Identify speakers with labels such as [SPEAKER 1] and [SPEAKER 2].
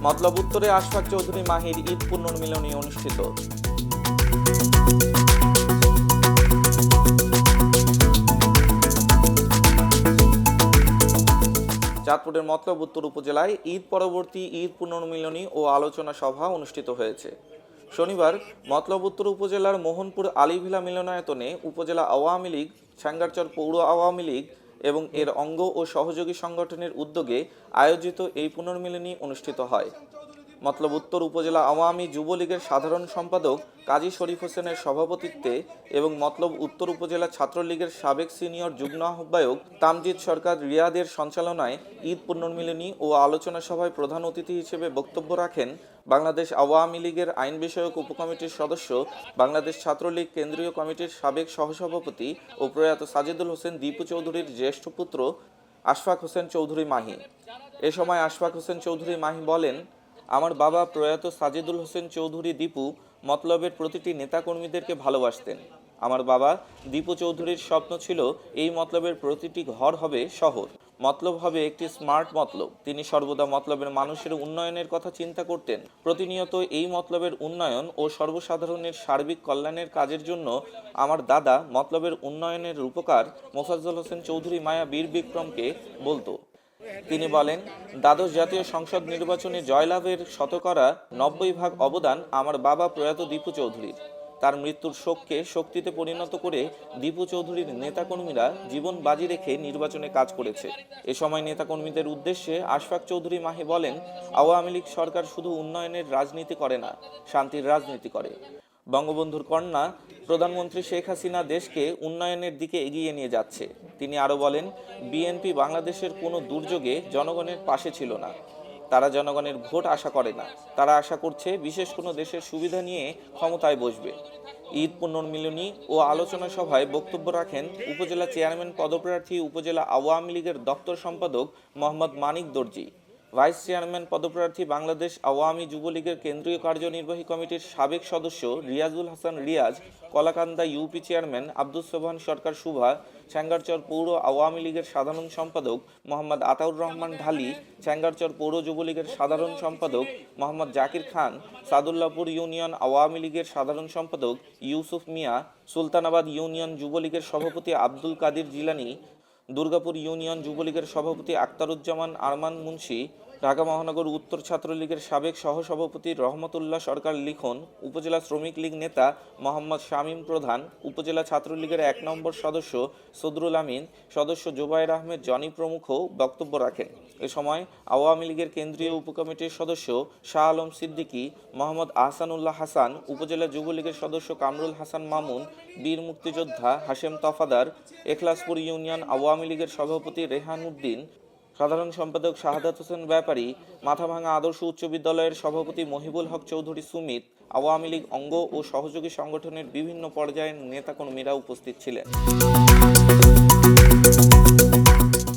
[SPEAKER 1] মতলব উত্তরে আশফাক চৌধুরী মাহির ঈদ পুনর্মিলনী অনুষ্ঠিত। চাঁদপুরের মতলব উত্তর উপজেলায় ঈদ পরবর্তী ঈদ পুনর্মিলনী ও আলোচনা সভা অনুষ্ঠিত হয়েছে। শনিবার মতলব উত্তর উপজেলার মোহনপুর আলীভিলা মিলনায়তনে উপজেলা আওয়ামী লীগ, সাঙ্গারচর পৌর আওয়ামী লীগ এবং এর অঙ্গ ও সহযোগী সংগঠনের উদ্যোগে আয়োজিত এই পুনর্মিলনী অনুষ্ঠিত হয়। মতলব উত্তর উপজেলা আওয়ামী যুবলীগের সাধারণ সম্পাদক কাজী শরীফ হোসেনের সভাপতিত্বে এবং মতলব উত্তর উপজেলা ছাত্রলীগের সাবেক সিনিয়র যুগ্ম আহ্বায়ক তামজিদ সরকার রিয়াদের সঞ্চালনায় ঈদ পুনর্মিলনী ও আলোচনা সভায় প্রধান অতিথি হিসেবে বক্তব্য রাখেন বাংলাদেশ আওয়ামী লীগের আইন বিষয়ক উপকমিটির সদস্য, বাংলাদেশ ছাত্রলীগ কেন্দ্রীয় কমিটির সাবেক সহসভাপতি ও প্রয়াত সাজিদুল হোসেন দীপু চৌধুরীর জ্যেষ্ঠ পুত্র আশফাক হোসেন চৌধুরী মাহি। এ সময় আশফাক হোসেন চৌধুরী মাহি বলেন, আমার বাবা প্রয়াত সাজিদুল হোসেন চৌধুরী দীপু মতলবের প্রতিটি নেতাকর্মীদেরকে ভালোবাসতেন। আমার বাবা দীপু চৌধুরীর স্বপ্ন ছিল এই মতলবের প্রতিটি ঘর হবে শহর, মতলব হবে একটি স্মার্ট মতলব। তিনি সর্বদা মতলবের মানুষের উন্নয়নের কথা চিন্তা করতেন। প্রতিনিয়ত এই মতলবের উন্নয়ন ও সর্বসাধারণের সার্বিক কল্যাণের কাজের জন্য আমার দাদা মতলবের উন্নয়নের রূপকার মোফাজ্জল হোসেন চৌধুরী মায়া বীর বিক্রমকে বলতো। তিনি বলেন, দ্বাদশ জাতীয় সংসদ নির্বাচনে জয়লাভের শতকরা 90% অবদান আমার বাবা প্রয়াত দীপু চৌধুরীর। তার মৃত্যুর শোককে শক্তিতে পরিণত করে দীপু চৌধুরীর নেতাকর্মীরা জীবন বাজি রেখে নির্বাচনে কাজ করেছে। এ সময় নেতাকর্মীদের উদ্দেশ্যে আশফাক চৌধুরী মাহি বলেন, আওয়ামী লীগ সরকার শুধু উন্নয়নের রাজনীতি করে না, শান্তির রাজনীতি করে। বঙ্গবন্ধুর কন্যা প্রধানমন্ত্রী শেখ হাসিনা দেশকে উন্নয়নের দিকে এগিয়ে নিয়ে যাচ্ছে। তিনি আরও বলেন, বিএনপি বাংলাদেশের কোনো দুর্যোগে জনগণের পাশে ছিল না। তারা জনগণের ভোট আশা করে না, তারা আশা করছে বিশেষ কোনো দেশের সুবিধা নিয়ে ক্ষমতায় বসবে। ঈদ পুনর্মিলনী ও আলোচনা সভায় বক্তব্য রাখেন উপজেলা চেয়ারম্যান পদপ্রার্থী উপজেলা আওয়ামী লীগের দপ্তর সম্পাদক মোহাম্মদ মানিক দর্জি, ভাইস চেয়ারম্যান পদপ্রার্থী বাংলাদেশ আওয়ামী যুবলীগের কেন্দ্রীয় কার্যনির্বাহী কমিটির সাবেক সদস্য রিয়াজুল হাসান রিয়াজ, কলাকান্দা ইউপি চেয়ারম্যান আব্দুস সোবহান সরকার সুভা, সাঙ্গারচর পৌর আওয়ামী লীগের সাধারণ সম্পাদক মোহাম্মদ আতাউর রহমান ঢালি, সাঙ্গারচর পৌর যুবলীগের সাধারণ সম্পাদক মোহাম্মদ জাকির খান, সাদুল্লাপুর ইউনিয়ন আওয়ামী লীগের সাধারণ সম্পাদক ইউসুফ মিয়া, সুলতানাবাদ ইউনিয়ন যুবলীগের সভাপতি আব্দুল কাদির জিলানি, দুর্গাপুর ইউনিয়ন যুবলীগের সভাপতি আক্তারুজ্জামান আরমান মুন্সি, ঢাকা মহানগর উত্তর ছাত্রলীগের সাবেক সহসভাপতি রহমতুল্লাহ সরকার লিখন, উপজেলা শ্রমিক লীগ নেতা মোহাম্মদ শামীম প্রধান, উপজেলা ছাত্রলীগের 1 নম্বর সদস্য সদরুল আমিন, সদস্য জুবায়ের আহমেদ জনি প্রমুখ বক্তব্য রাখেন। এ সময় আওয়ামী লীগের কেন্দ্রীয় উপকমিটির সদস্য শাহ আলম সিদ্দিকী, মোহাম্মদ আহসানুল্লাহ হাসান, উপজেলা যুবলীগের সদস্য কামরুল হাসান মামুন, বীর মুক্তিযোদ্ধা হাশেম তফাদার, এখলাসপুর ইউনিয়ন আওয়ামী লীগের সভাপতি রেহান উদ্দিন, সাধারণ সম্পাদক শাহাদাত হোসেন ব্যাপারী, মাথাভাঙা আদর্শ উচ্চ বিদ্যালয়ের সভাপতি মহিবুল হক চৌধুরী সুমিত, আওয়ামী লীগ অঙ্গ ও সহযোগী সংগঠনের বিভিন্ন পর্যায়ের নেতাকর্মীরা উপস্থিত ছিলেন।